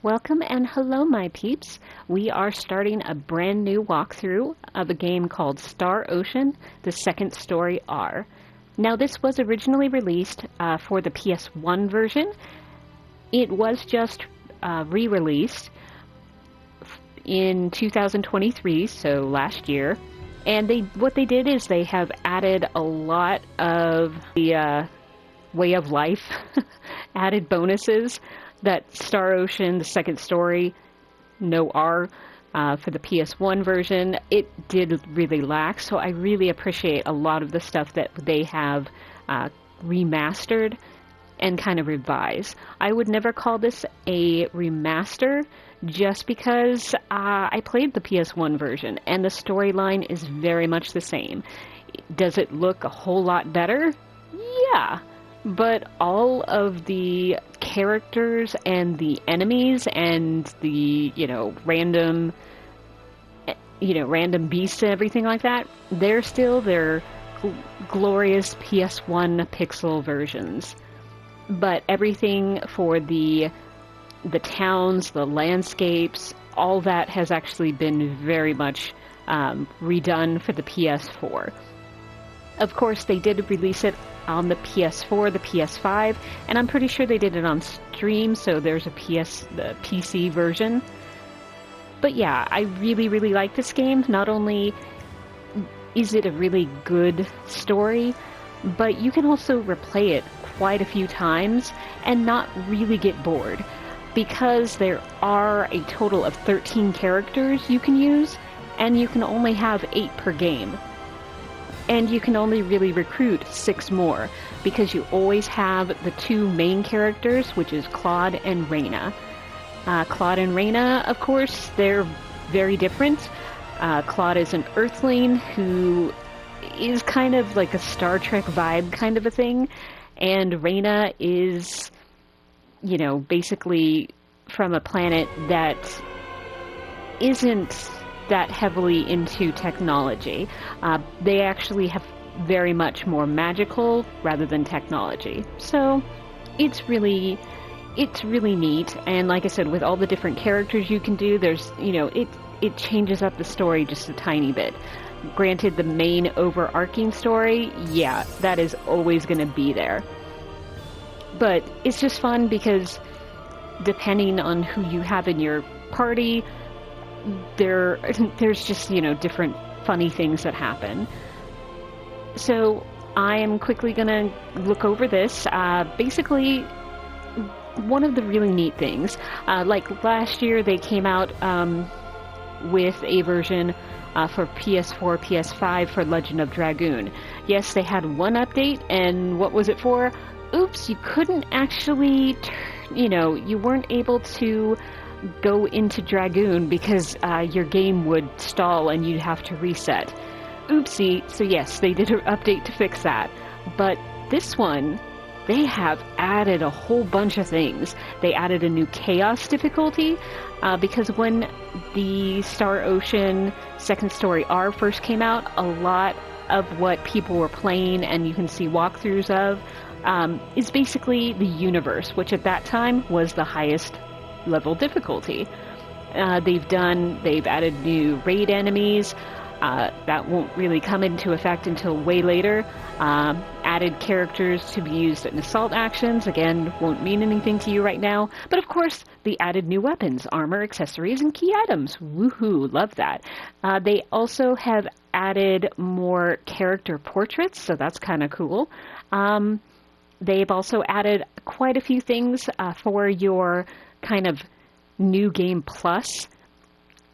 Welcome and hello, my peeps. We are starting a brand new walkthrough of a game called Star Ocean, the Second Story R. Now, this was originally released for the PS1 version. It was just re-released in 2023, so last year. And what they did is they have added a lot of the way of life, added bonuses that Star Ocean, the Second Story, no R, for the PS1 version, it did really lack. So I really appreciate a lot of the stuff that they have remastered and kind of revised. I would never call this a remaster just because I played the PS1 version and the storyline is very much the same. Does it look a whole lot better? Yeah. But all of the characters and the enemies and the, random beasts and everything like that, they're still their glorious PS1 pixel versions. But everything for the towns, the landscapes, all that has actually been very much redone for the PS4. Of course, they did release it on the PS4, the PS5, and I'm pretty sure they did it on stream, so there's the PC version. But yeah, I really, really like this game. Not only is it a really good story, but you can also replay it quite a few times and not really get bored, because there are a total of 13 characters you can use, and you can only have 8 per game. And you can only really recruit 6 more, because you always have the 2 main characters, which is Claude and Rena. Claude and Rena, of course, they're very different. Claude is an Earthling who is kind of like a Star Trek vibe kind of a thing, and Rena is, basically from a planet that isn't that heavily into technology. They actually have very much more magical rather than technology. So it's really neat. And like I said, with all the different characters you can do, there's, it changes up the story just a tiny bit. Granted, the main overarching story, yeah, that is always going to be there. But it's just fun because depending on who you have in your party, there's just, different funny things that happen. So I am quickly going to look over this. Basically, one of the really neat things, like last year they came out with a version for PS4, PS5 for Legend of Dragoon. Yes, they had one update, and what was it for? Oops, you couldn't actually, you weren't able to go into Dragoon because your game would stall and you'd have to reset. Oopsie. So yes, they did an update to fix that. But this one, they have added a whole bunch of things. They added a new Chaos difficulty because when the Star Ocean Second Story R first came out, a lot of what people were playing and you can see walkthroughs of is basically the universe, which at that time was the highest level difficulty. They've added new raid enemies. That won't really come into effect until way later. Added characters to be used in assault actions. Again, won't mean anything to you right now. But of course, they added new weapons, armor, accessories, and key items. Woohoo, love that. They also have added more character portraits, so that's kind of cool. They've also added quite a few things for your kind of new game plus.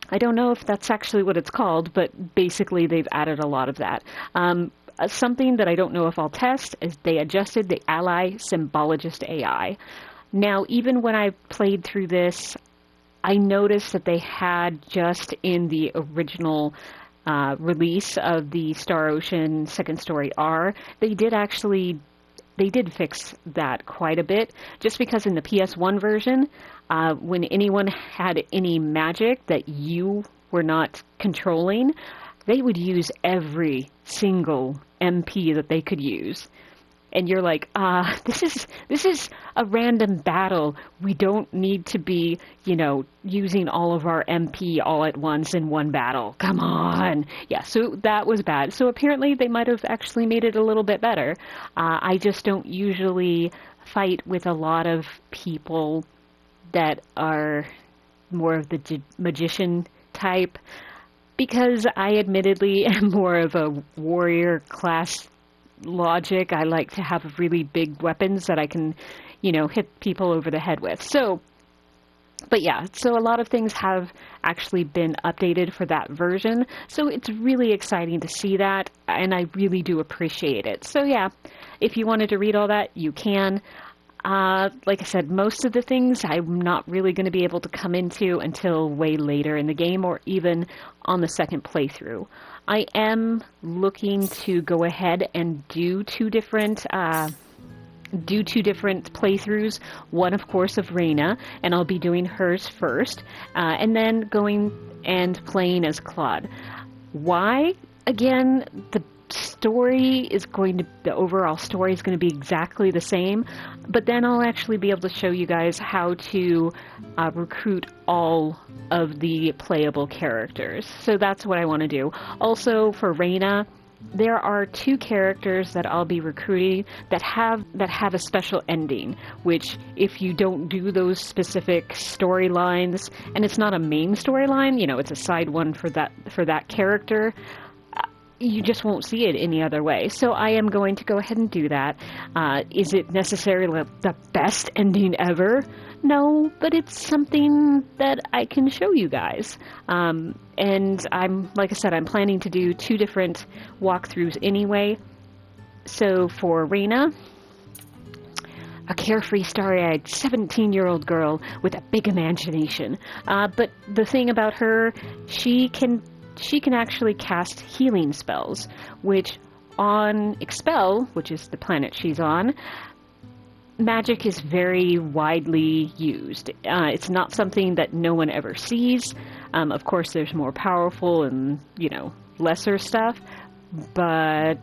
I don't know if that's actually what it's called, but basically they've added a lot of that. Something that I don't know if I'll test is they adjusted the ally symbologist AI. Now, even when I played through this, I noticed that they had just in the original release of the Star Ocean Second Story R, they did fix that quite a bit, just because in the PS1 version, when anyone had any magic that you were not controlling, they would use every single MP that they could use. and you're like, this is a random battle. We don't need to be, using all of our MP all at once in one battle. Come on. Yeah, so that was bad. So apparently they might have actually made it a little bit better. I just don't usually fight with a lot of people that are more of the magician type, because I admittedly am more of a warrior class logic. I like to have really big weapons that I can, hit people over the head with. So, but yeah, so a lot of things have actually been updated for that version. So it's really exciting to see that, and I really do appreciate it. So yeah, if you wanted to read all that, you can. Like I said, most of the things I'm not really going to be able to come into until way later in the game, or even on the second playthrough. I am looking to go ahead and do two different playthroughs. One, of course, of Rena, and I'll be doing hers first, and then going and playing as Claude. Why? Again, the overall story is going to be exactly the same, but then I'll actually be able to show you guys how to recruit all of the playable characters. So that's what I want to do. Also, for Rena, there are two characters that I'll be recruiting that have a special ending, which if you don't do those specific storylines, and it's not a main storyline, it's a side one for that character, you just won't see it any other way. So I am going to go ahead and do that. Is it necessarily the best ending ever? No, but it's something that I can show you guys. And like I said, I'm planning to do two different walkthroughs anyway. So for Rena, a carefree, starry-eyed 17-year-old girl with a big imagination. But the thing about her, she can actually cast healing spells, which on Expel, which is the planet she's on, magic is very widely used. It's not something that no one ever sees. Of course, there's more powerful and, lesser stuff, but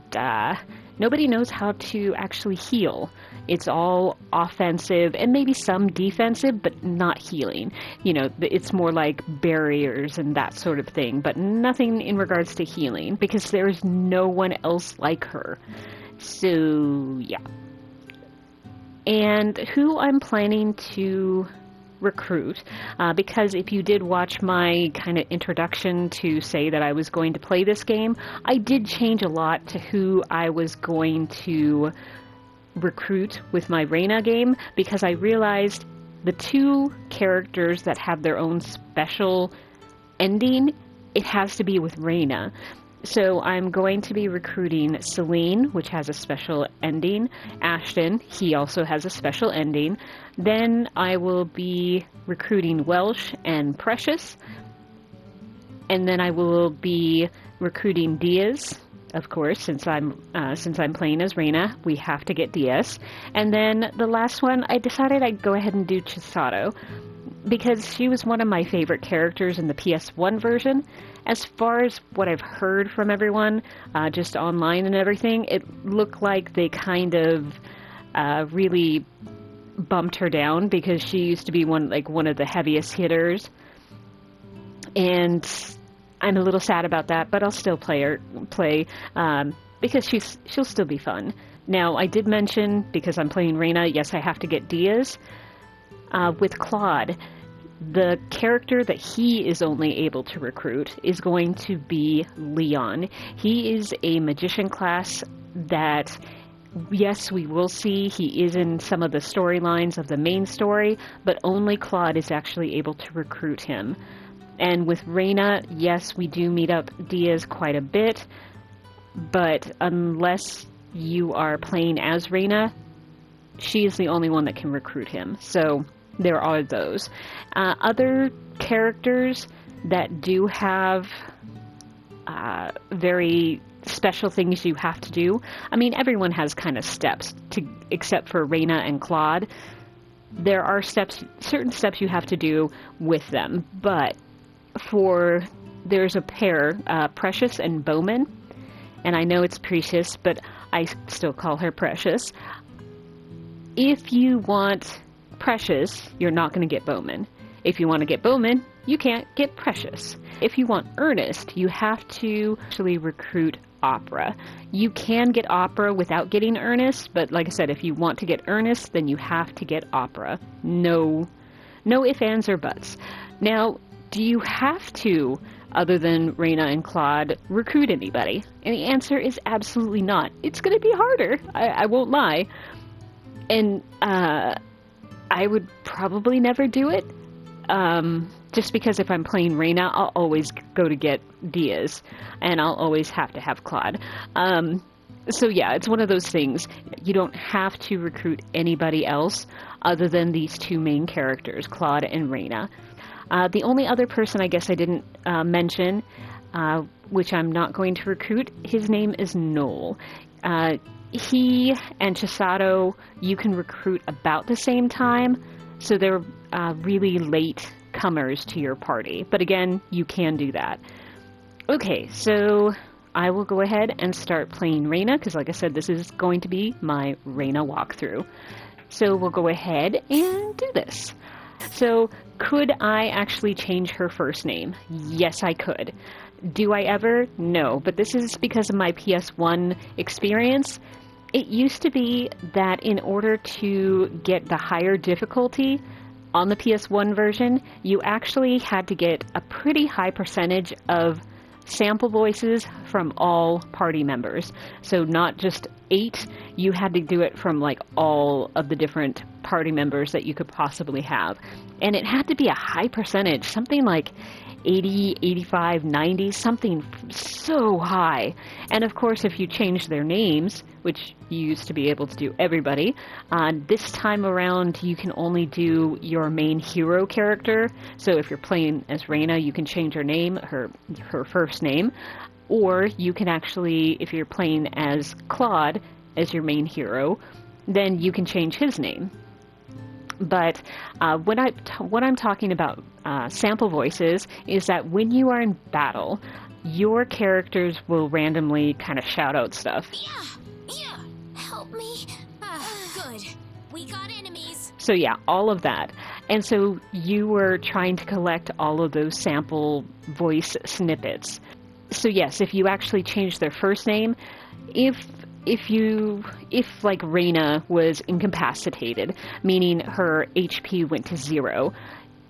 nobody knows how to actually heal. It's all offensive and maybe some defensive, but not healing. It's more like barriers and that sort of thing, but nothing in regards to healing, because there's no one else like her. So, yeah. And who I'm planning to recruit, because if you did watch my kind of introduction to say that I was going to play this game, I did change a lot to who I was going to recruit with my Rena game, because I realized the two characters that have their own special ending, it has to be with Rena. So I'm going to be recruiting Celine, which has a special ending. Ashton, he also has a special ending. Then I will be recruiting Welsh and Precious. And then I will be recruiting Diaz. Of course, since I'm playing as Rena, we have to get Diaz. And then the last one, I decided I'd go ahead and do Chisato, because she was one of my favorite characters in the PS1 version. As far as what I've heard from everyone, just online and everything, it looked like they kind of really bumped her down, because she used to be one of the heaviest hitters. And I'm a little sad about that, but I'll still play because she'll still be fun. Now, I did mention, because I'm playing Rena, yes, I have to get Diaz. With Claude, the character that he is only able to recruit is going to be Leon. He is a magician class that, yes, we will see he is in some of the storylines of the main story, but only Claude is actually able to recruit him. And with Rena, yes, we do meet up Diaz quite a bit, but unless you are playing as Rena, she is the only one that can recruit him. So there are those. Other characters that do have very special things you have to do. I mean, everyone has kind of steps, except for Rena and Claude. There are certain steps you have to do with them, but there's a pair, Precious and Bowman, and I know it's Precious, but I still call her Precious. If you want Precious, you're not going to get Bowman. If you want to get Bowman, you can't get Precious. If you want Ernest, you have to actually recruit Opera. You can get Opera without getting Ernest, but like I said, if you want to get Ernest, then you have to get Opera. No ifs, ands, or buts. Now, do you have to, other than Rena and Claude, recruit anybody? And the answer is absolutely not. It's going to be harder. I won't lie. And I would probably never do it. Just because if I'm playing Rena, I'll always go to get Diaz, and I'll always have to have Claude. So yeah, it's one of those things. You don't have to recruit anybody else other than these two main characters, Claude and Rena. The only other person I guess I didn't mention, which I'm not going to recruit, his name is Noel. He and Chisato, you can recruit about the same time, so they're really late comers to your party. But again, you can do that. Okay, so I will go ahead and start playing Rena, because like I said, this is going to be my Rena walkthrough. So we'll go ahead and do this. So could I actually change her first name? Yes, I could. Do I ever? No, but this is because of my PS1 experience. It used to be that in order to get the higher difficulty on the PS1 version, you actually had to get a pretty high percentage of sample voices from all party members. So not just 8, you had to do it from like all of the different party members that you could possibly have. And it had to be a high percentage, something like 80, 85, 90, something so high. And of course, if you change their names, which you used to be able to do everybody, this time around you can only do your main hero character. So if you're playing as Rena, you can change her name, her first name, or you can actually, if you're playing as Claude, as your main hero, then you can change his name. But what I'm talking about sample voices is that when you are in battle, your characters will randomly kind of shout out stuff. Yeah, help me. Good. We got enemies. So yeah, all of that. And so you were trying to collect all of those sample voice snippets. So yes, if you actually change their first name, if like Rena was incapacitated, meaning her HP went to 0,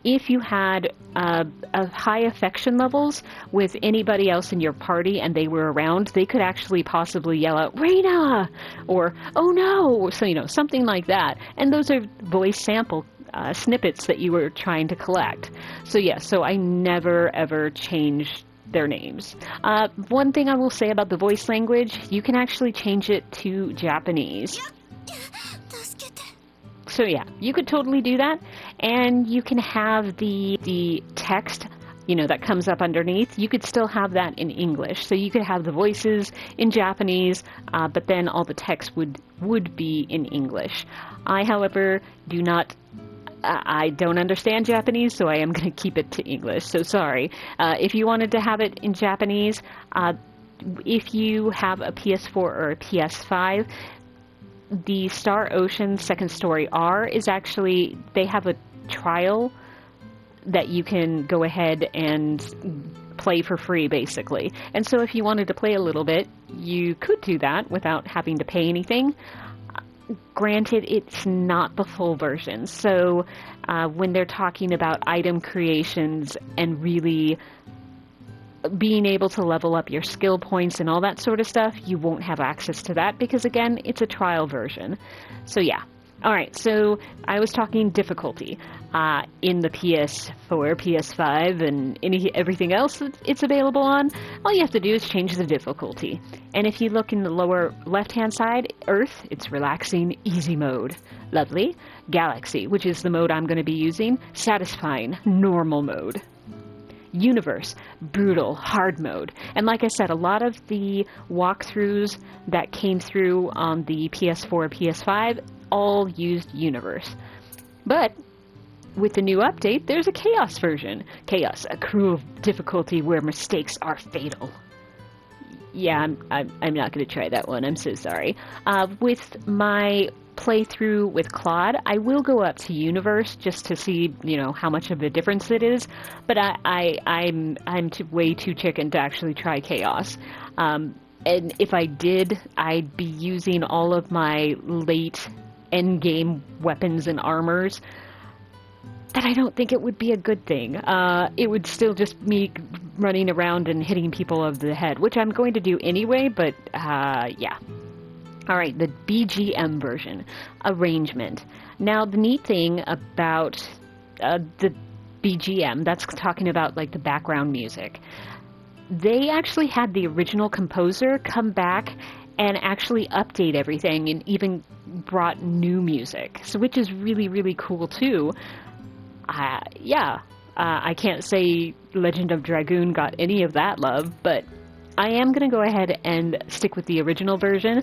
if you had a high affection levels with anybody else in your party and they were around, they could actually possibly yell out, Rena! Or, oh no! So, something like that. And those are voice sample snippets that you were trying to collect. So yeah, so I never ever changed their names. One thing I will say about the voice language, you can actually change it to Japanese. So yeah, you could totally do that, and you can have the text, that comes up underneath, you could still have that in English. So you could have the voices in Japanese, but then all the text would be in English. I, however, I don't understand Japanese, so I am going to keep it to English, so sorry. If you wanted to have it in Japanese, if you have a PS4 or a PS5, the Star Ocean Second Story R is actually, they have a trial that you can go ahead and play for free, basically. And so if you wanted to play a little bit, you could do that without having to pay anything. Granted, it's not the full version, so when they're talking about item creations and really being able to level up your skill points and all that sort of stuff, you won't have access to that because, again, it's a trial version. So yeah. Alright, so I was talking difficulty. In the PS4, PS5, and everything else that it's available on, all you have to do is change the difficulty. And if you look in the lower left-hand side, Earth, it's relaxing, easy mode. Lovely. Galaxy, which is the mode I'm going to be using, satisfying, normal mode. Universe, brutal, hard mode. And like I said, a lot of the walkthroughs that came through on the PS4, PS5 all used Universe. But with the new update, there's a Chaos version. Chaos, a cruel difficulty where mistakes are fatal. Yeah, I'm not going to try that one. I'm so sorry. With my playthrough with Claude, I will go up to Universe just to see, how much of a difference it is. But I'm way too chicken to actually try Chaos. And if I did, I'd be using all of my late endgame weapons and armors. And I don't think it would be a good thing. It would still just me running around and hitting people over the head, which I'm going to do anyway, but yeah. Alright, the BGM version. Arrangement. Now, the neat thing about the BGM, that's talking about like the background music. They actually had the original composer come back and actually update everything and even brought new music, so which is really, really cool too. Yeah, I can't say Legend of Dragoon got any of that love, but I am going to go ahead and stick with the original version,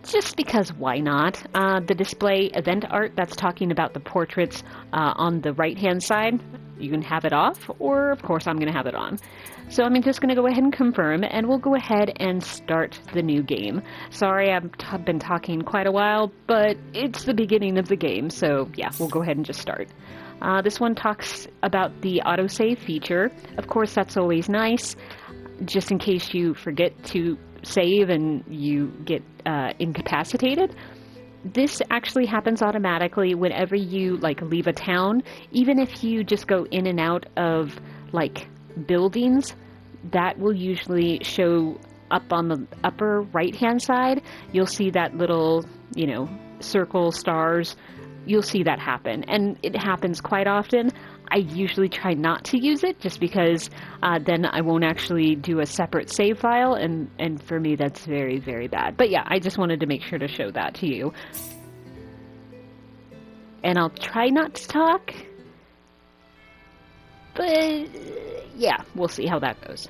just because why not? The display event art that's talking about the portraits on the right-hand side, you can have it off, or of course I'm going to have it on. So I'm just going to go ahead and confirm, and we'll go ahead and start the new game. Sorry, I've been talking quite a while, but it's the beginning of the game, so yeah, we'll go ahead and just start. This one talks about the autosave feature. Of course, that's always nice, just in case you forget to save and you get incapacitated. This actually happens automatically whenever you leave a town. Even if you just go in and out of buildings, that will usually show up on the upper right hand side. You'll see that little circle, stars. You'll see that happen, and it happens quite often. I usually try not to use it just because then I won't actually do a separate save file, and for me that's very, very bad. But yeah, I just wanted to make sure to show that to you. And I'll try not to talk, but yeah, we'll see how that goes.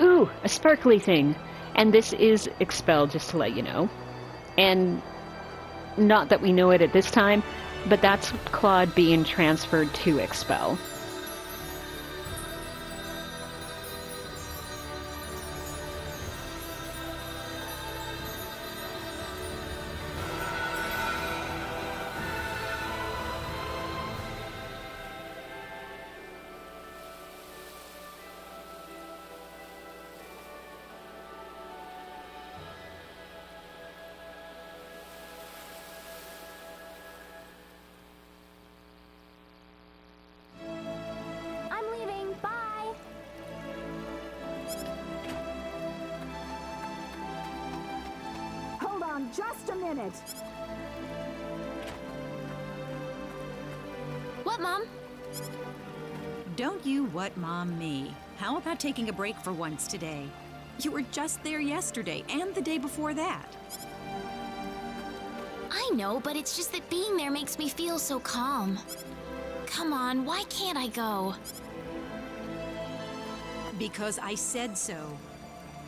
Ooh, a sparkly thing. And this is Expel, just to let you know. And not that we know it at this time, but that's Claude being transferred to Expel. Just a minute. What, Mom? Don't you what Mom me. How about taking a break for once today? You were just there yesterday and the day before that. I know, but it's just that being there makes me feel so calm. Come on, why can't I go? Because I said so.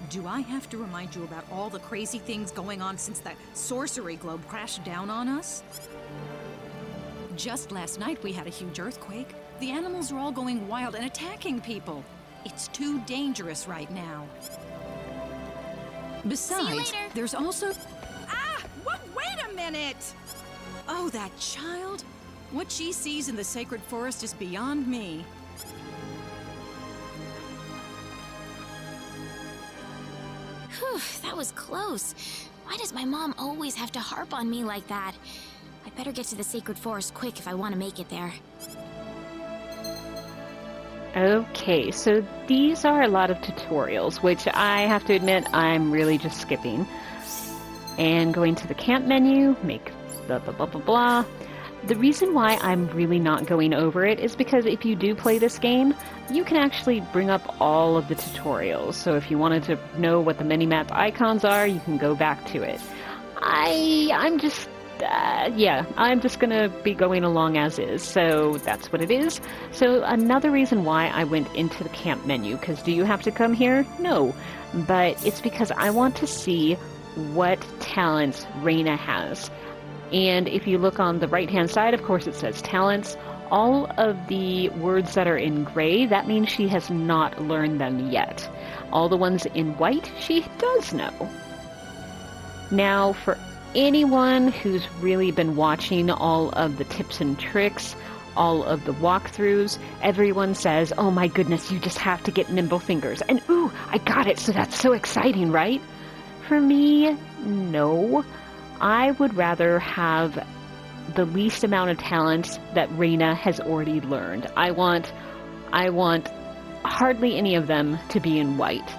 Do I have to remind you about all the crazy things going on since the sorcery globe crashed down on us? Just last night we had a huge earthquake. The animals are all going wild and attacking people. It's too dangerous right now. Besides, there's also... Ah! Wait a minute! Oh, that child? What she sees in the sacred forest is beyond me. Whew, that was close. Why does my mom always have to harp on me like that? I better get to the sacred forest quick if I want to make it there. Okay, so these are a lot of tutorials, which I have to admit I'm really just skipping. And going to the camp menu, make blah blah blah blah blah. The reason why I'm really not going over it is because if you do play this game, you can actually bring up all of the tutorials. So if you wanted to know what the minimap icons are, you can go back to it. I'm just yeah, I'm just gonna be going along as is, so that's what it is. So another reason why I went into the camp menu, because do you have to come here? No, but it's because I want to see what talents Rena has. And if you look on the right-hand side, of course it says talents. All of the words that are in gray, that means she has not learned them yet. All the ones in white, she does know. Now, for anyone who's really been watching all of the tips and tricks, all of the walkthroughs, everyone says, oh my goodness, you just have to get nimble fingers. And ooh, I got it, so that's so exciting, right? For me, no. I would rather have the least amount of talents that Rena has already learned. I want hardly any of them to be in white.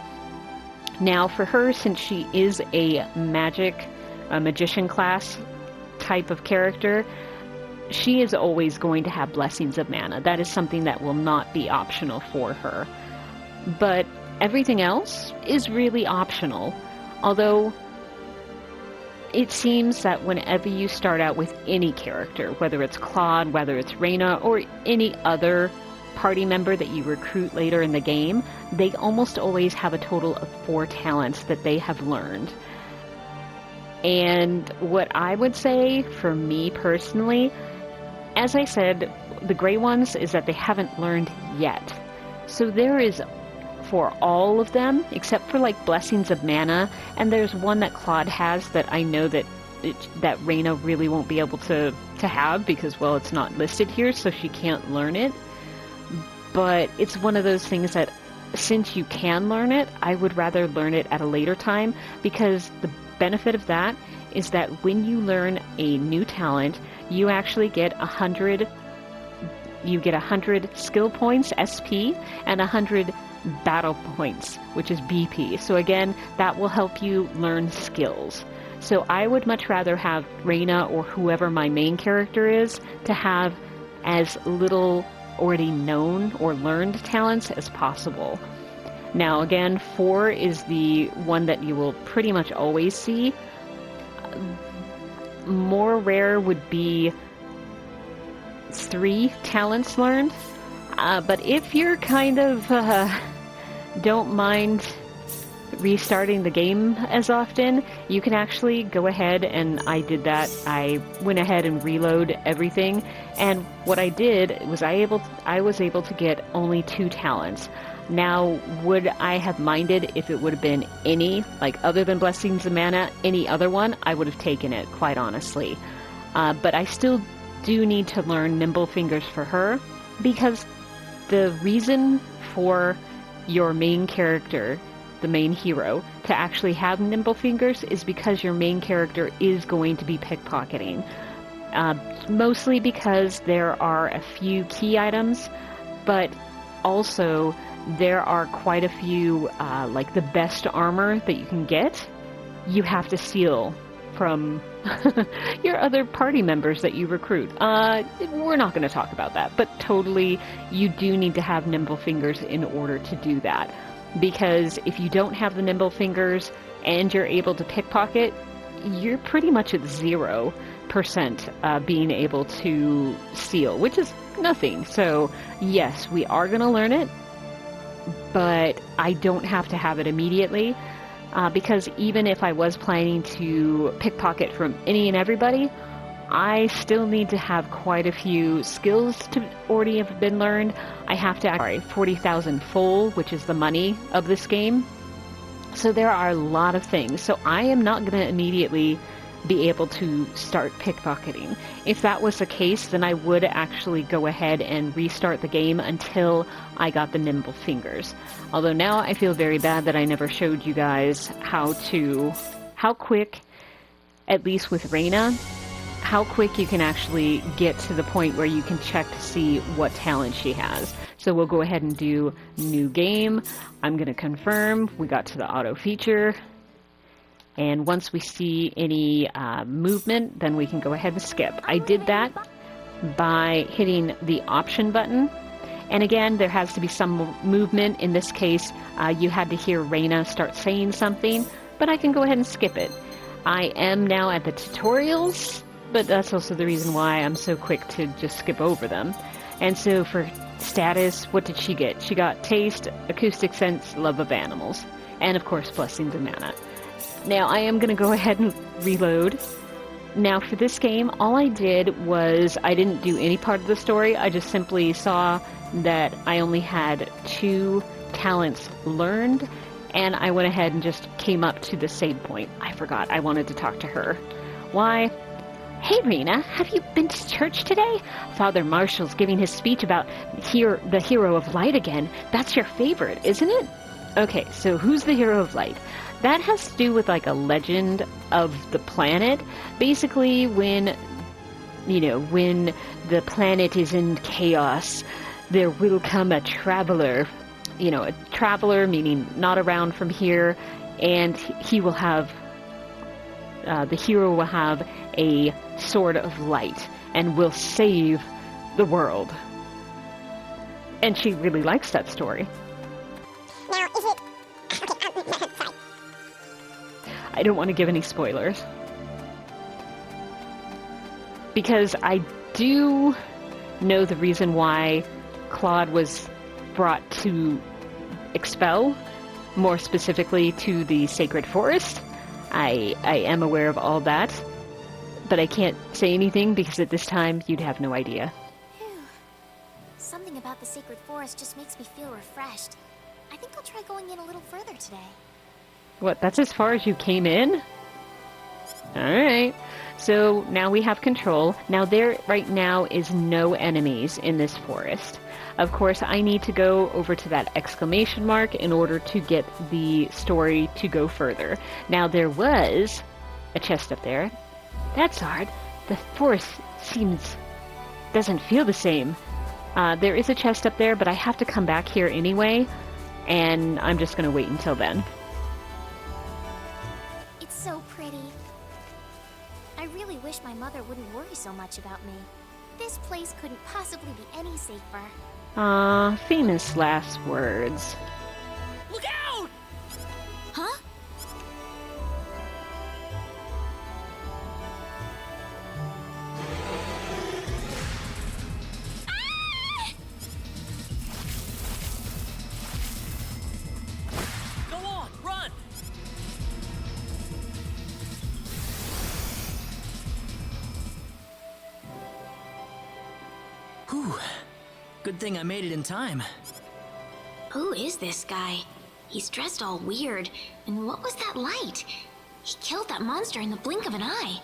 Now for her, since she is a magician class type of character, she is always going to have blessings of mana. That is something that will not be optional for her. But everything else is really optional. Although it seems that whenever you start out with any character, whether it's Claude, whether it's Rena, or any other party member that you recruit later in the game, they almost always have a total of 4 talents that they have learned. And what I would say, for me personally, as I said, the gray ones is that they haven't learned yet. So there is, for all of them, except for like Blessings of Mana, and there's one that Claude has that I know that Rena really won't be able to have because, well, it's not listed here, so she can't learn it. But it's one of those things that, since you can learn it, I would rather learn it at a later time, because the benefit of that is that when you learn a new talent, you actually get 100 skill points, SP, and 100 battle points, which is BP. So again, that will help you learn skills. So I would much rather have Rena, or whoever my main character is, to have as little already known or learned talents as possible. Now again, 4 is the one that you will pretty much always see. More rare would be 3 talents learned. But if you're kind of don't mind restarting the game as often, you can actually go ahead, and I did that. I went ahead and reload everything, and what I did was I was able to get only 2 talents. Now, would I have minded if it would have been any, like other than Blessings of Mana, any other one? I would have taken it, quite honestly. But I still do need to learn Nimble Fingers for her, because the reason for your main character, the main hero, to actually have Nimble Fingers is because your main character is going to be pickpocketing. Mostly because there are a few key items, but also there are quite a few, like the best armor that you can get, you have to steal from your other party members that you recruit. We're not going to talk about that, but totally you do need to have Nimble Fingers in order to do that. Because if you don't have the Nimble Fingers and you're able to pickpocket, you're pretty much at 0% being able to steal, which is nothing. So yes, we are going to learn it, but I don't have to have it immediately. Because even if I was planning to pickpocket from any and everybody, I still need to have quite a few skills to already have been learned. I have to 40,000 full, which is the money of this game. So there are a lot of things. So I am not going to immediately be able to start pickpocketing. If that was the case, then I would actually go ahead and restart the game until I got the Nimble Fingers. Although now I feel very bad that I never showed you guys how quick, at least with Rena, how quick you can actually get to the point where you can check to see what talent she has. So we'll go ahead and do new game. I'm going to confirm. We got to the auto feature. And once we see any movement, then we can go ahead and skip. I did that by hitting the option button. And again, there has to be some movement. In this case, you had to hear Rena start saying something, but I can go ahead and skip it. I am now at the tutorials, but that's also the reason why I'm so quick to just skip over them. And so for status, what did she get? She got taste, acoustic sense, love of animals, and of course blessings of mana. Now I am going to go ahead and reload. Now for this game, all I did was I didn't do any part of the story. I just simply saw that I only had 2 talents learned, and I went ahead and just came up to the save point. I forgot I wanted to talk to her. Why? Hey Rena, have you been to church today? Father Marshall's giving his speech about the hero of light again. That's your favorite, isn't it? Okay, so who's the hero of light? That has to do with like a legend of the planet. Basically, when the planet is in chaos, there will come a traveler. A traveler meaning not around from here, and he will have, the hero will have a sword of light and will save the world. And she really likes that story. Now, is it... Okay, sorry. I don't want to give any spoilers. Because I do know the reason why Claude was brought to Expel, more specifically to the Sacred Forest. I am aware of all that, but I can't say anything because at this time you'd have no idea. Phew. Something about the Sacred Forest just makes me feel refreshed. I think I'll try going in a little further today. What, that's as far as you came in? Alright. So now we have control. Now there right now is no enemies in this forest. Of course, I need to go over to that exclamation mark in order to get the story to go further. Now there was a chest up there. That's odd. The forest doesn't feel the same. There is a chest up there, but I have to come back here anyway, and I'm just going to wait until then. It's so pretty. I really wish my mother wouldn't worry so much about me. This place couldn't possibly be any safer. Famous last words. Look out! Huh? Go on, run! Whew. Good thing I made it in time. Who is this guy? He's dressed all weird. And what was that light? He killed that monster in the blink of an eye.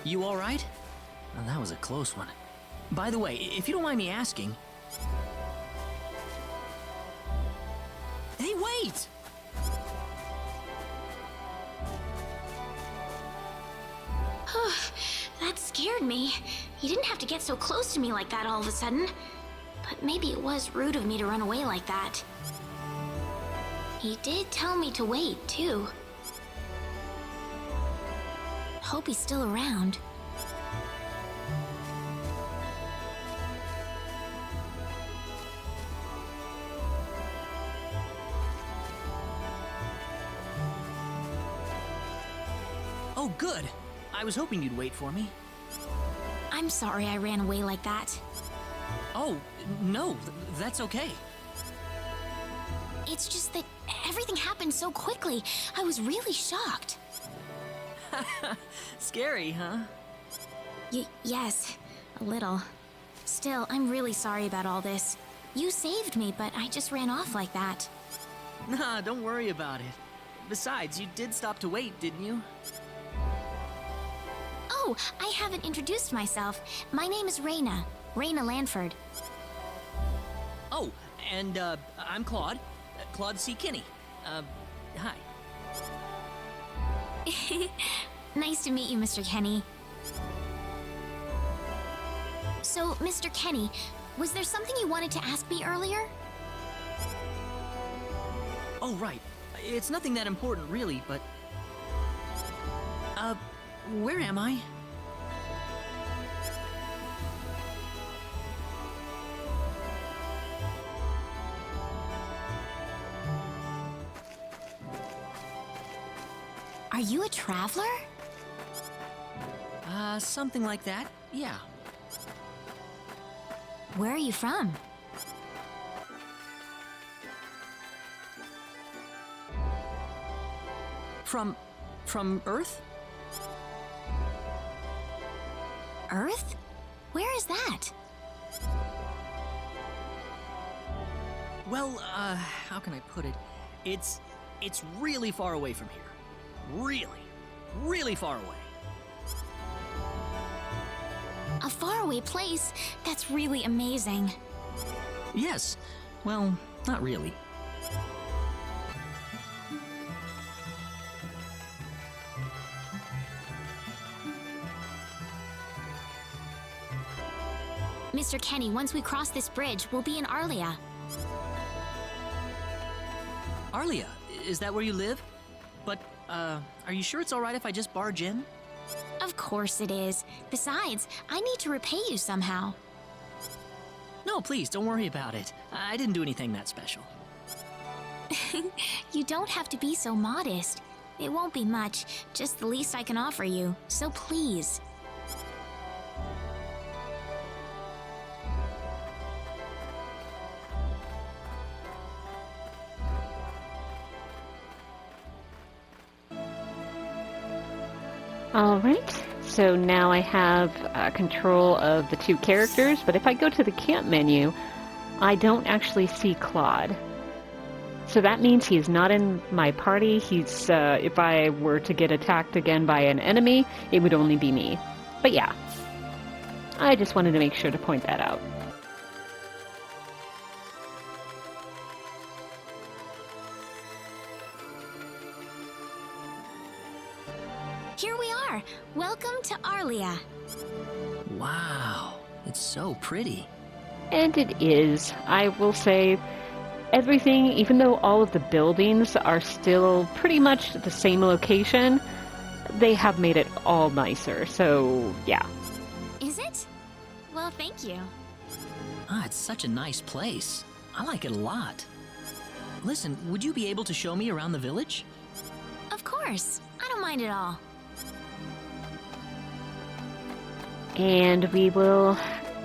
You alright? Well, that was a close one. By the way, if you don't mind me asking... Hey, wait! That scared me. He didn't have to get so close to me like that all of a sudden. But maybe it was rude of me to run away like that. He did tell me to wait, too. Hope he's still around. Oh, good! I was hoping you'd wait for me. I'm sorry I ran away like that. Oh, no, that's okay. It's just that everything happened so quickly. I was really shocked. Scary, huh? Yes, a little. Still, I'm really sorry about all this. You saved me, but I just ran off like that. Nah, don't worry about it. Besides, you did stop to wait, didn't you? Oh, I haven't introduced myself. My name is Rena. Rena Lanford. Oh, and, I'm Claude. Claude C. Kinney. Hi. Nice to meet you, Mr. Kenny. So, Mr. Kenny, was there something you wanted to ask me earlier? Oh, right. It's nothing that important, really, but... where am I? Are you a traveler? Something like that, yeah. Where are you from? From Earth? Earth? Where is that? Well, how can I put it? It's really far away from here. Really far away. A faraway place? That's really amazing. Yes. Well, not really. Mr. Kenny, once we cross this bridge, we'll be in Arlia. Arlia, is that where you live? But, are you sure it's alright if I just barge in? Of course it is. Besides, I need to repay you somehow. No, please, don't worry about it. I didn't do anything that special. You don't have to be so modest. It won't be much, just the least I can offer you, so please. Alright, so now I have control of the two characters, but if I go to the camp menu, I don't actually see Claude. So that means he's not in my party. He's, if I were to get attacked again by an enemy, it would only be me. But yeah, I just wanted to make sure to point that out. Here we are! Welcome to Arlia. Wow, it's so pretty. And it is. I will say, everything, even though all of the buildings are still pretty much the same location, they have made it all nicer, so yeah. Is it? Well, thank you. It's such a nice place. I like it a lot. Listen, would you be able to show me around the village? Of course. I don't mind at all. And we will...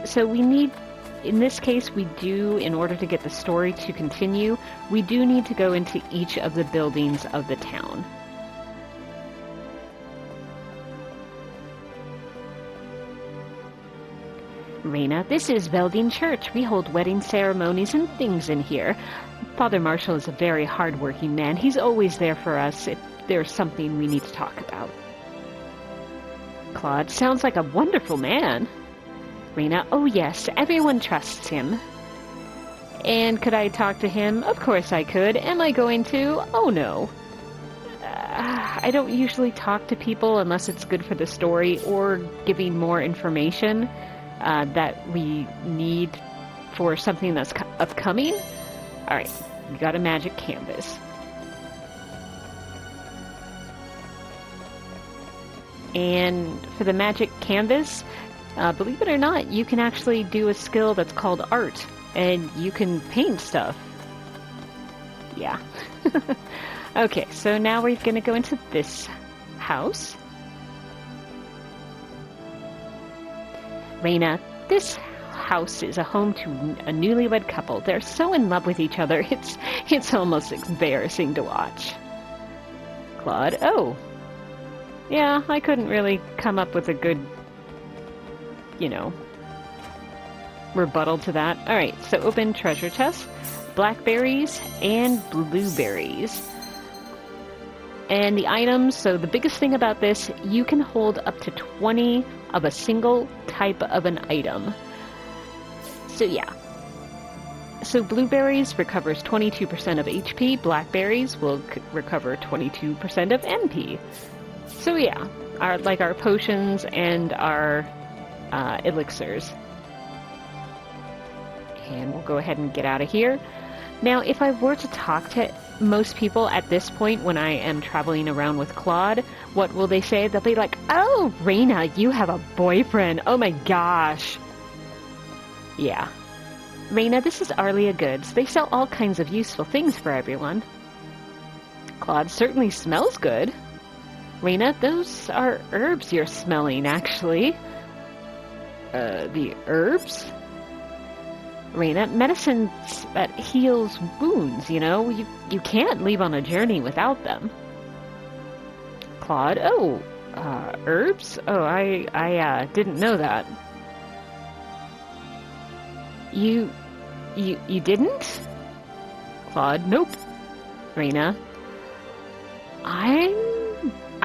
So we need... In this case, we do, in order to get the story to continue, we do need to go into each of the buildings of the town. Rena, this is Veldine Church. We hold wedding ceremonies and things in here. Father Marshall is a very hard-working man. He's always there for us if there's something we need to talk about. Claude sounds like a wonderful man. Rena, oh yes, everyone trusts him. And could I talk to him? Of course I could. Am I going to? Oh no. I don't usually talk to people unless it's good for the story or giving more information that we need for something that's upcoming. Alright, we got a magic canvas. And for the magic canvas, believe it or not, you can actually do a skill that's called art, and you can paint stuff. Yeah. Okay, so now we're going to go into this house. Rena, this house is a home to a newlywed couple. They're so in love with each other, it's almost embarrassing to watch. Claude, oh. Yeah, I couldn't really come up with a good, rebuttal to that. Alright, so open treasure chest, blackberries, and blueberries. And the items, so the biggest thing about this, you can hold up to 20 of a single type of an item. So yeah. So blueberries recovers 22% of HP, blackberries will recover 22% of MP. So yeah, our potions and our elixirs. And we'll go ahead and get out of here. Now, if I were to talk to most people at this point when I am traveling around with Claude, what will they say? They'll be like, oh, Rena, you have a boyfriend. Oh my gosh. Yeah. Rena, this is Arlia Goods. They sell all kinds of useful things for everyone. Claude certainly smells good. Rena, those are herbs you're smelling, actually. The herbs? Rena, medicine that heals wounds, you know? You can't leave on a journey without them. Claude, oh, herbs? Oh, I didn't know that. You didn't? Claude, nope. Rena,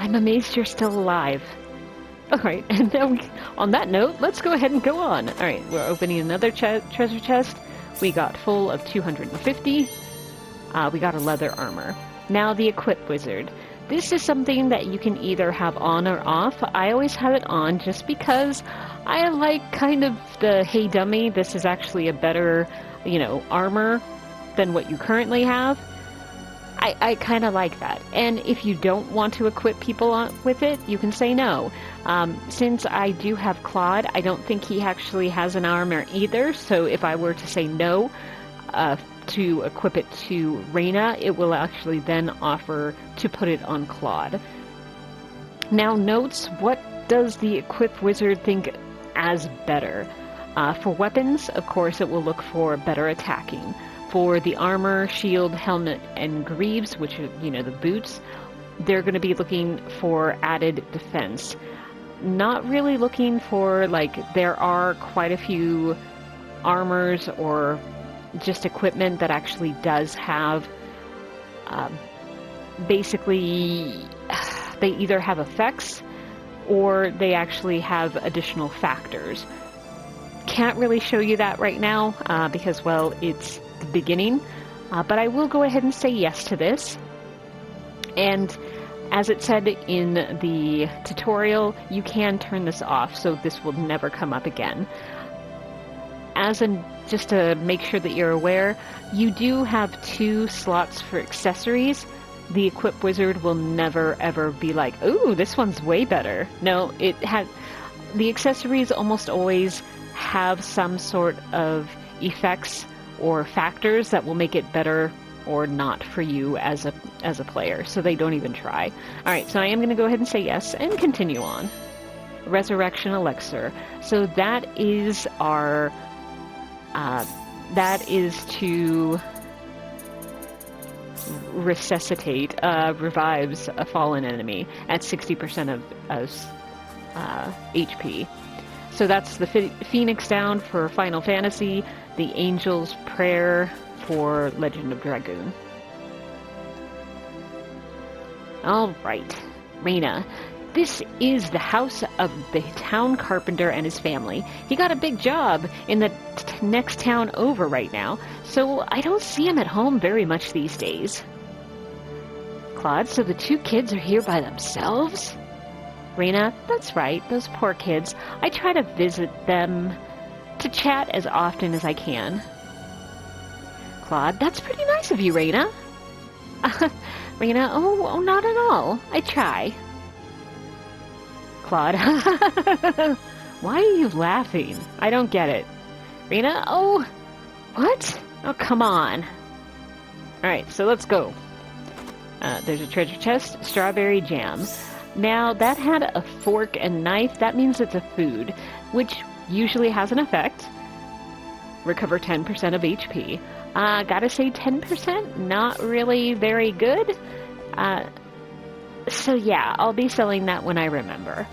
I'm amazed you're still alive. Alright, and now on that note, let's go ahead and go on. Alright, we're opening another treasure chest. We got full of 250. We got a leather armor. Now the Equip Wizard. This is something that you can either have on or off. I always have it on just because I like kind of the, hey dummy, this is actually a better, armor than what you currently have. I kind of like that. And if you don't want to equip people with it, you can say no. Since I do have Claude, I don't think he actually has an armor either, so if I were to say no to equip it to Rena, it will actually then offer to put it on Claude. Now notes, what does the Equip Wizard think as better? For weapons, of course, it will look for better attacking. For the armor, shield, helmet, and greaves, which are, the boots, they're going to be looking for added defense. Not really looking for, there are quite a few armors or just equipment that actually does have, basically, they either have effects or they actually have additional factors. Can't really show you that right now because, well, it's the beginning, but I will go ahead and say yes to this. And as it said in the tutorial, you can turn this off, so this will never come up again. Just to make sure that you're aware, you do have 2 slots for accessories. The Equip Wizard will never ever be like, ooh, this one's way better. No, the accessories almost always have some sort of effects or factors that will make it better or not for you as a player, so they don't even try. Alright, so I am going to go ahead and say yes and continue on. Resurrection Elixir. So that is our that is to revives a fallen enemy at 60% of HP. So that's the Phoenix Down for Final Fantasy, the Angel's Prayer for Legend of Dragoon. Alright, Rena. This is the house of the town carpenter and his family. He got a big job in the next town over right now, so I don't see him at home very much these days. Claude, so the 2 kids are here by themselves? Rena, that's right, those poor kids. I try to visit them, to chat as often as I can. Claude, that's pretty nice of you, Rena. Rena, oh, not at all. I try. Claude, why are you laughing? I don't get it. Rena, oh, what? Oh, come on. Alright, so let's go. There's a treasure chest, strawberry jam. Now, that had a fork and knife. That means it's a food, which usually has an effect. Recover 10% of HP. Gotta say 10%? Not really very good. So yeah, I'll be selling that when I remember.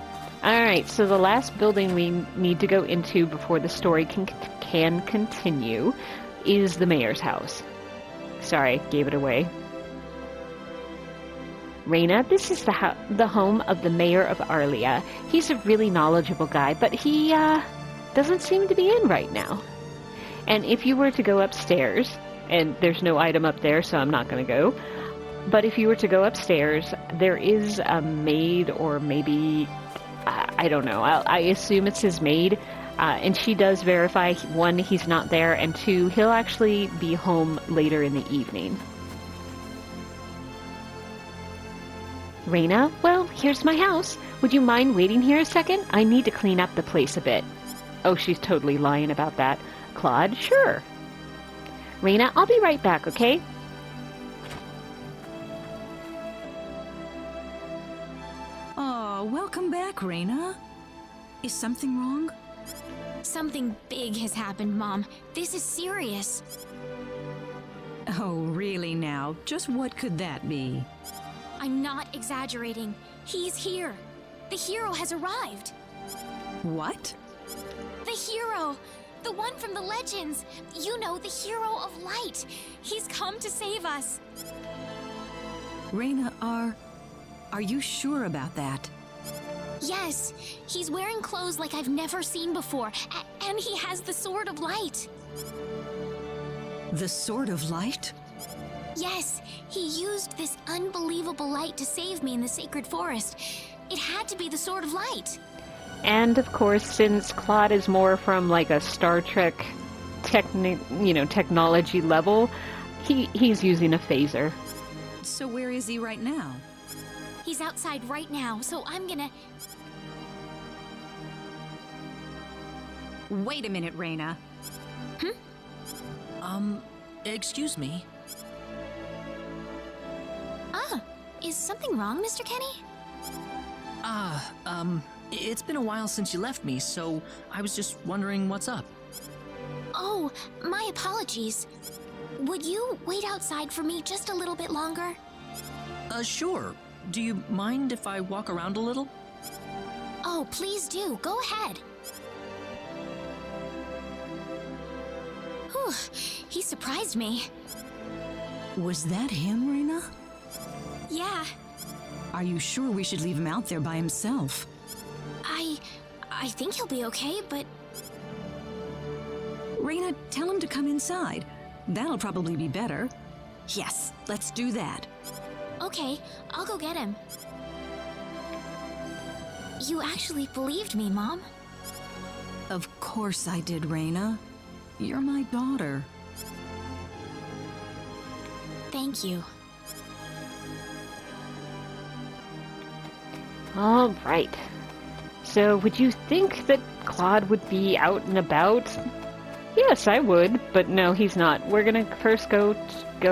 Alright, so the last building we need to go into before the story can continue is the mayor's house. Sorry, gave it away. Rena, this is the home of the mayor of Arlia. He's a really knowledgeable guy, but he doesn't seem to be in right now. And if you were to go upstairs, and there's no item up there, so I'm not going to go, but if you were to go upstairs, there is a maid, or maybe, I don't know, I assume it's his maid, and she does verify, 1, he's not there, and 2, he'll actually be home later in the evening. Rena, well, here's my house. Would you mind waiting here a second? I need to clean up the place a bit. Oh, she's totally lying about that. Claude, sure. Rena, I'll be right back, okay? back, Rena? Is something wrong? Something big has happened, Mom. This is serious. Oh, really now? Just what could that be? I'm not exaggerating. He's here. The hero has arrived. What? The hero! The one from the legends! You know, the hero of light! He's come to save us! Rena, are you sure about that? Yes, he's wearing clothes like I've never seen before, and he has the Sword of Light. The Sword of Light? Yes, he used this unbelievable light to save me in the sacred forest. It had to be the Sword of Light. And of course, since Claude is more from like a Star Trek technology level, he's using a phaser. So where is he right now? He's outside right now, so I'm gonna... Wait a minute, Rena. Excuse me. Is something wrong, Mr. Kenny? It's been a while since you left me, so I was just wondering what's up. Oh, my apologies. Would you wait outside for me just a little bit longer? Sure. Do you mind if I walk around a little? Oh, please do. Go ahead. Whew, he surprised me. Was that him, Rena? Yeah, Are you sure we should leave him out there by himself? I think he'll be okay, but... Rena, tell him to come inside. That'll probably be better. Yes, let's do that. Okay, I'll go get him. You actually believed me, Mom? Of course I did, Rena. You're my daughter. Thank you. All right. So, would you think that Claude would be out and about? Yes, I would, but no, he's not. We're gonna first go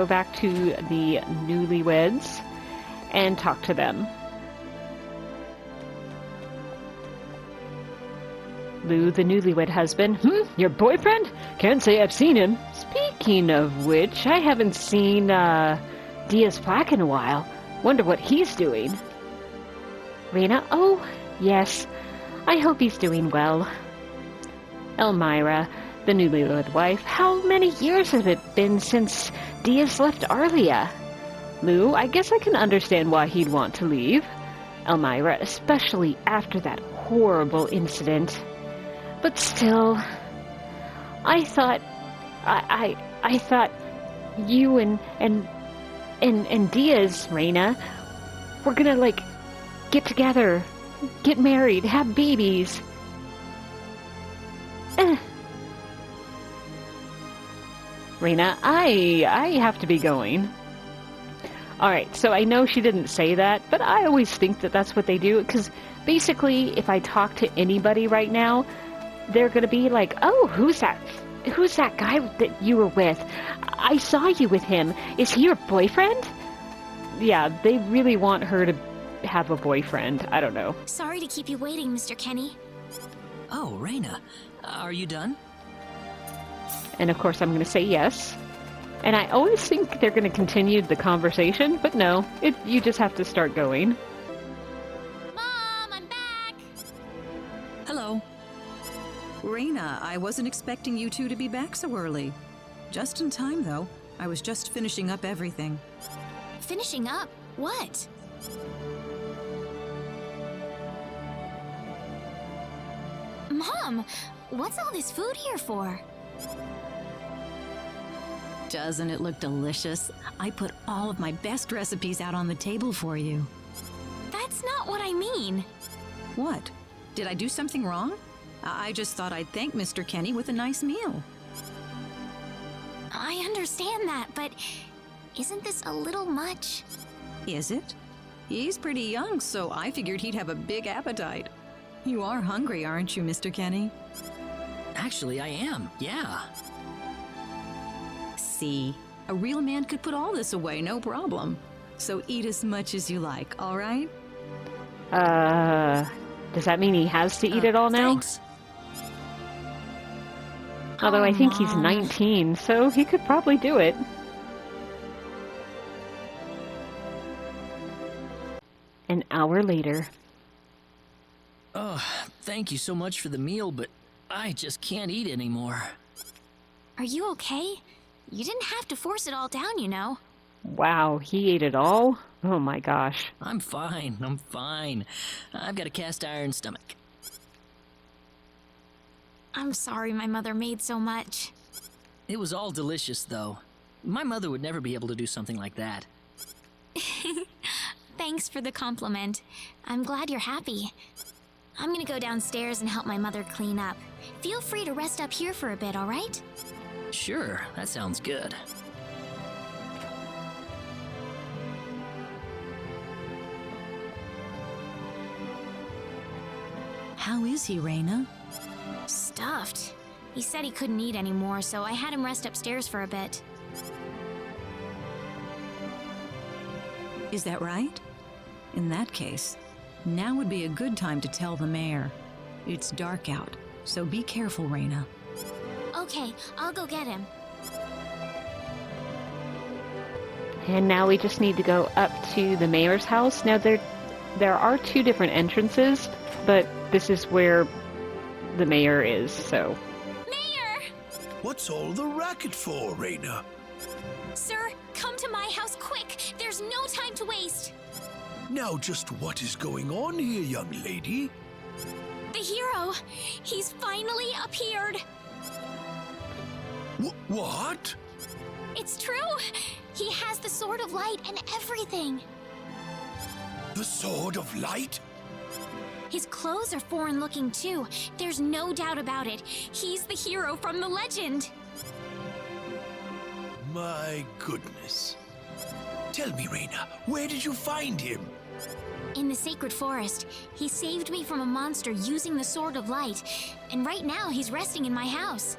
back to the newlyweds and talk to them. Lou, the newlywed husband. Your boyfriend? Can't say I've seen him. Speaking of which, I haven't seen Diaz Black in a while. Wonder what he's doing. Rena? Oh, yes. I hope he's doing well. Elmira, the newlywed wife. How many years has it been since Diaz left Arlia? Lou, I guess I can understand why he'd want to leave. Elmira, especially after that horrible incident. But still, I thought you and Diaz, Rena, were gonna like get together, get married, have babies. Rena, I have to be going. Alright, so I know she didn't say that, but I always think that that's what they do, because basically, if I talk to anybody right now, they're gonna be like, oh, who's that guy that you were with? I saw you with him. Is he your boyfriend? Yeah, they really want her to have a boyfriend. I don't know. Sorry to keep you waiting, Mr. Kenny. Oh, Rena, are you done? And of course I'm gonna say yes. And I always think they're gonna continue the conversation, but no, you just have to start going. Mom, I'm back! Hello. Rena, I wasn't expecting you two to be back so early. Just in time, though. I was just finishing up everything. Finishing up? What? Mom, what's all this food here for? Doesn't it look delicious? I put all of my best recipes out on the table for you. That's not what I mean. What? Did I do something wrong? I just thought I'd thank Mr. Kenny with a nice meal. I understand that, but isn't this a little much? Is it? He's pretty young, so I figured he'd have a big appetite. You are hungry, aren't you, Mr. Kenny? Actually, I am, yeah. See, a real man could put all this away, no problem. So eat as much as you like, all right? Does that mean he has to eat it all now? Thanks. Although I think he's Mom. 19, so he could probably do it. An hour later. Oh, thank you so much for the meal, but I just can't eat anymore. Are you okay? You didn't have to force it all down, you know. Wow, he ate it all? Oh my gosh. I'm fine. I'm fine. I've got a cast iron stomach. I'm sorry my mother made so much. It was all delicious, though. My mother would never be able to do something like that. Thanks for the compliment. I'm glad you're happy. I'm gonna go downstairs and help my mother clean up. Feel free to rest up here for a bit, all right? Sure, that sounds good. How is he, Rena? Stuffed. He said he couldn't eat anymore, so I had him rest upstairs for a bit. Is that right? In that case, now would be a good time to tell the mayor. It's dark out, so be careful, Rena. Okay, I'll go get him. And now we just need to go up to the mayor's house. Now there are two different entrances, but this is where the mayor is, so. Mayor! What's all the racket for, Rena? Sir, come to my house quick! There's no time to waste! Now just what is going on here, young lady? The hero! He's finally appeared! What? It's true! He has the Sword of Light and everything! The Sword of Light? His clothes are foreign looking too. There's no doubt about it. He's the hero from the legend. My goodness. Tell me, Rena, where did you find him? In the sacred forest, he saved me from a monster using the Sword of Light, and right now he's resting in my house.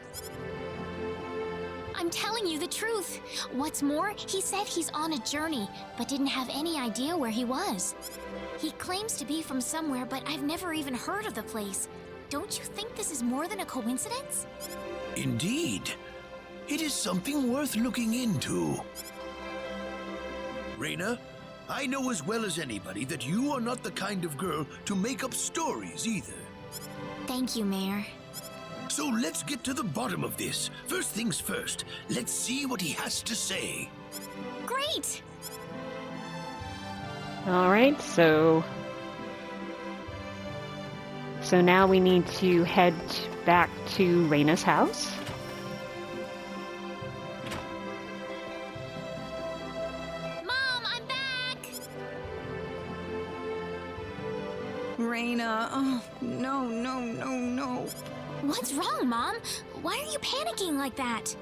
I'm telling you the truth. What's more, he said he's on a journey, but didn't have any idea where he was. He claims to be from somewhere, but I've never even heard of the place. Don't you think this is more than a coincidence? Indeed. It is something worth looking into. Rena, I know as well as anybody that you are not the kind of girl to make up stories either. Thank you, Mayor. So let's get to the bottom of this. First things first, let's see what he has to say. Great! Alright, so now we need to head back to Rena's house. Mom, I'm back! Rena, oh, no. What's wrong, Mom? Why are you panicking like that?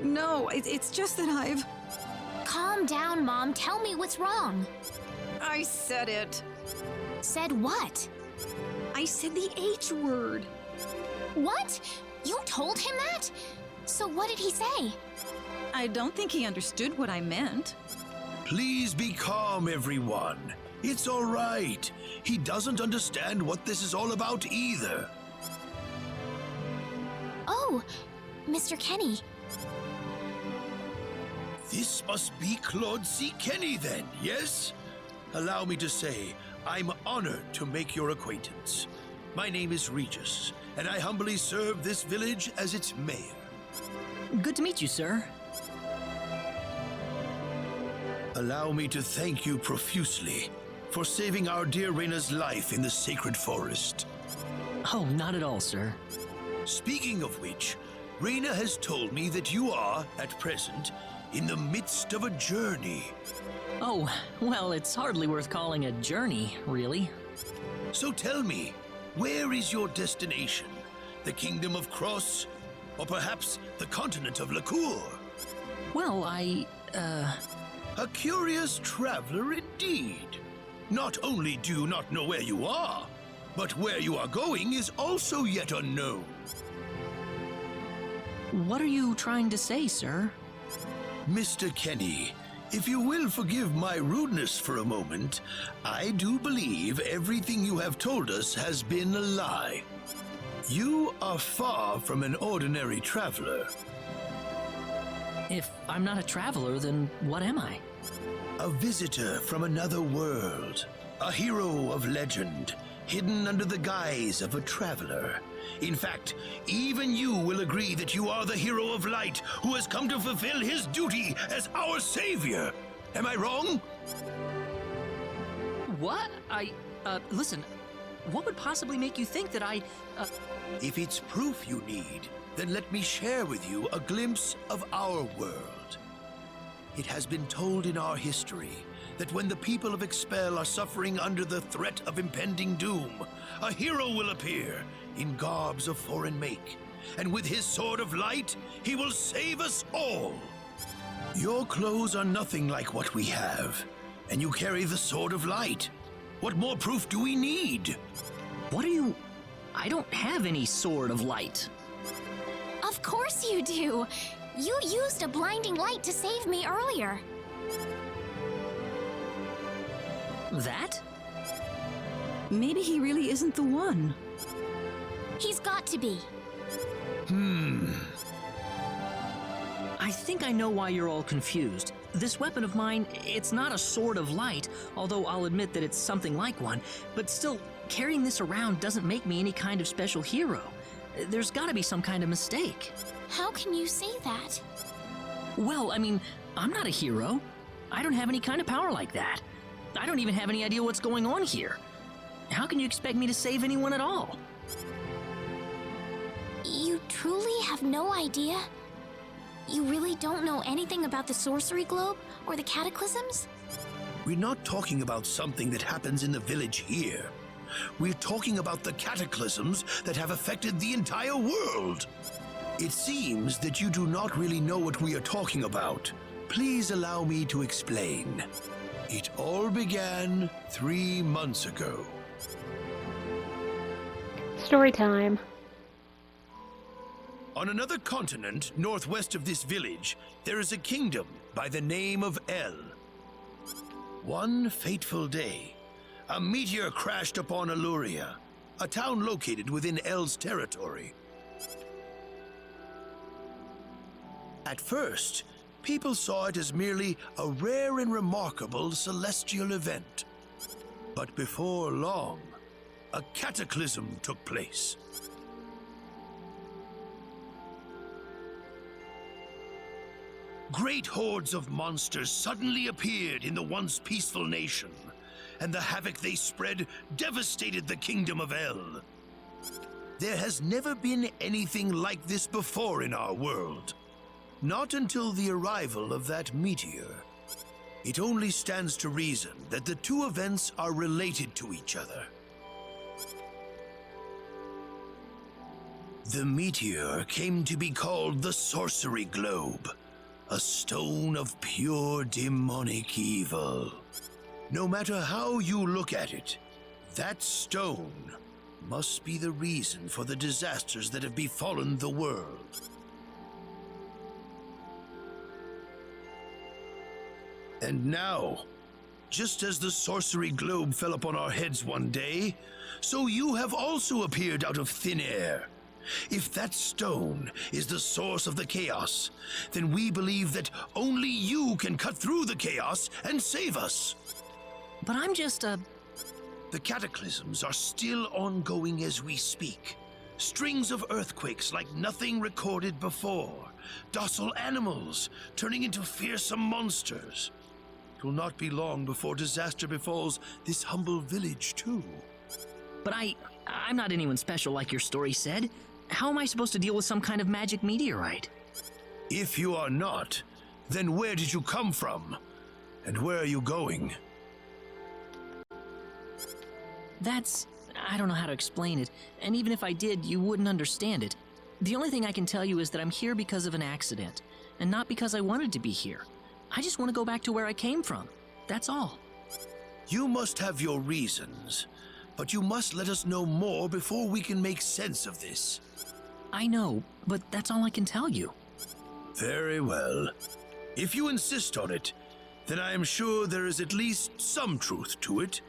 No, it's just that I've... Calm down, Mom. Tell me what's wrong. I said it. Said what? I said the H word. What? You told him that? So what did he say? I don't think he understood what I meant. Please be calm, everyone. It's all right. He doesn't understand what this is all about either. Oh, Mr. Kenny. This must be Claude C. Kenny then, yes? Allow me to say, I'm honored to make your acquaintance. My name is Regis, and I humbly serve this village as its mayor. Good to meet you, sir. Allow me to thank you profusely for saving our dear Rena's life in the sacred forest. Oh, not at all, sir. Speaking of which, Rena has told me that you are, at present, in the midst of a journey. Oh, well, it's hardly worth calling a journey, really. So tell me, where is your destination? The Kingdom of Cross? Or perhaps the continent of Lacour? Well, A curious traveler indeed. Not only do you not know where you are, but where you are going is also yet unknown. What are you trying to say, sir? Mr. Kenny, If you will forgive my rudeness for a moment, I do believe everything you have told us has been a lie. You are far from an ordinary traveler. If I'm not a traveler, then what am I? A visitor from another world. A hero of legend, hidden under the guise of a traveler. In fact, even you will agree that you are the hero of light who has come to fulfill his duty as our savior. Am I wrong? What? Listen, what would possibly make you think that If it's proof you need, then let me share with you a glimpse of our world. It has been told in our history that when the people of Expel are suffering under the threat of impending doom, a hero will appear in garbs of foreign make, and with his sword of light, he will save us all. Your clothes are nothing like what we have, and you carry the sword of light. What more proof do we need? What are you... I don't have any sword of light. Of course you do! You used a blinding light to save me earlier. That? Maybe he really isn't the one. He's got to be. I think I know why you're all confused. This weapon of mine, it's not a sword of light, although I'll admit that it's something like one, but still, carrying this around doesn't make me any kind of special hero. There's gotta be some kind of mistake. How can you say that? Well, I mean, I'm not a hero. I don't have any kind of power like that. I don't even have any idea what's going on here. How can you expect me to save anyone at all? You truly have no idea? You really don't know anything about the sorcery globe or the cataclysms? We're not talking about something that happens in the village here. We're talking about the cataclysms that have affected the entire world. It seems that you do not really know what we are talking about. Please allow me to explain. It all began 3 months ago. Story time. On another continent, northwest of this village, there is a kingdom by the name of El. One fateful day, a meteor crashed upon Aluria, a town located within El's territory. At first, people saw it as merely a rare and remarkable celestial event. But before long, a cataclysm took place. Great hordes of monsters suddenly appeared in the once peaceful nation, and the havoc they spread devastated the kingdom of El. There has never been anything like this before in our world. Not until the arrival of that meteor. It only stands to reason that the two events are related to each other. The meteor came to be called the Sorcery Globe, a stone of pure demonic evil. No matter how you look at it, that stone must be the reason for the disasters that have befallen the world. And now, just as the sorcery globe fell upon our heads one day, so you have also appeared out of thin air. If that stone is the source of the chaos, then we believe that only you can cut through the chaos and save us. But I'm just The cataclysms are still ongoing as we speak. Strings of earthquakes like nothing recorded before. Docile animals turning into fearsome monsters. It will not be long before disaster befalls this humble village, too. But I'm not anyone special like your story said. How am I supposed to deal with some kind of magic meteorite? If you are not, then where did you come from? And where are you going? I don't know how to explain it, and even if I did, you wouldn't understand it. The only thing I can tell you is that I'm here because of an accident, and not because I wanted to be here. I just want to go back to where I came from. That's all. You must have your reasons, but you must let us know more before we can make sense of this. I know, but that's all I can tell you. Very well. If you insist on it, then I am sure there is at least some truth to it.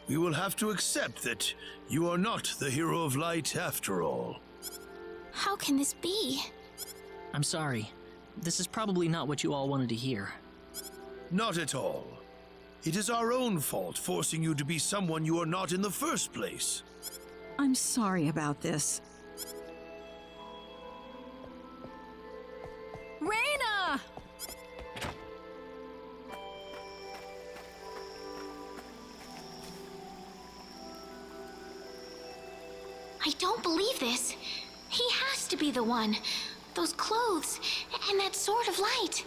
We will have to accept that you are not the hero of light after all. How can this be? I'm sorry. This is probably not what you all wanted to hear. Not at all. It is our own fault forcing you to be someone you are not in the first place. I'm sorry about this. Rena! I don't believe this. He has to be the one. Those clothes, and that sword of light.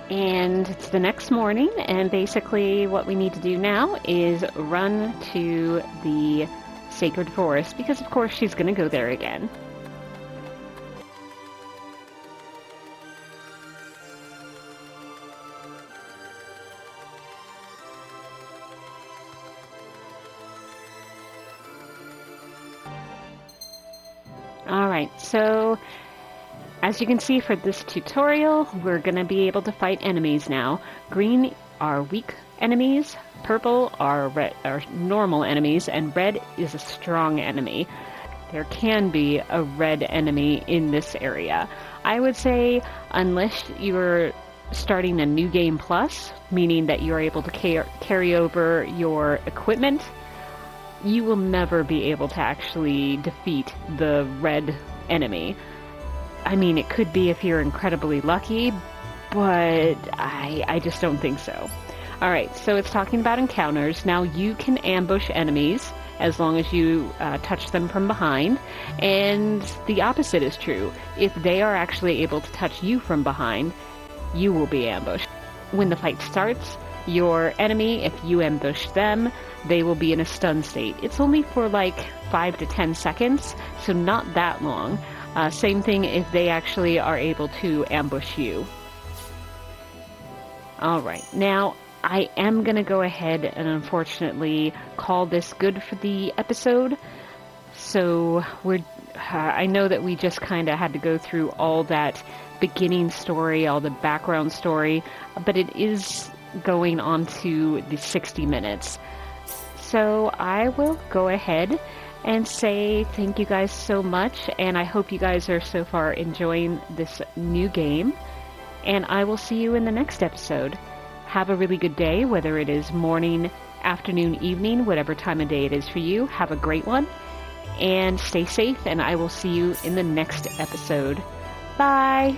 And it's the next morning, and basically what we need to do now is run to the sacred forest, because of course she's going to go there again. Alright, so as you can see for this tutorial, we're going to be able to fight enemies now. Green are weak enemies, purple are normal enemies, and red is a strong enemy. There can be a red enemy in this area. I would say unless you're starting a new game plus, meaning that you're able to carry over your equipment, you will never be able to actually defeat the red enemy. I mean, it could be if you're incredibly lucky, but I just don't think so. Alright, so it's talking about encounters. Now you can ambush enemies as long as you touch them from behind, and the opposite is true. If they are actually able to touch you from behind, you will be ambushed. When the fight starts, your enemy, if you ambush them, they will be in a stun state. It's only for like 5 to 10 seconds, so not that long. Same thing if they actually are able to ambush you. Alright, now I am going to go ahead and unfortunately call this good for the episode. So I know that we just kind of had to go through all that beginning story, all the background story, but it is going on to the 60 minutes. So I will go ahead and say thank you guys so much, and I hope you guys are so far enjoying this new game, and I will see you in the next episode. Have a really good day, whether it is morning, afternoon, evening, whatever time of day it is for you. Have a great one, and stay safe, and I will see you in the next episode. Bye!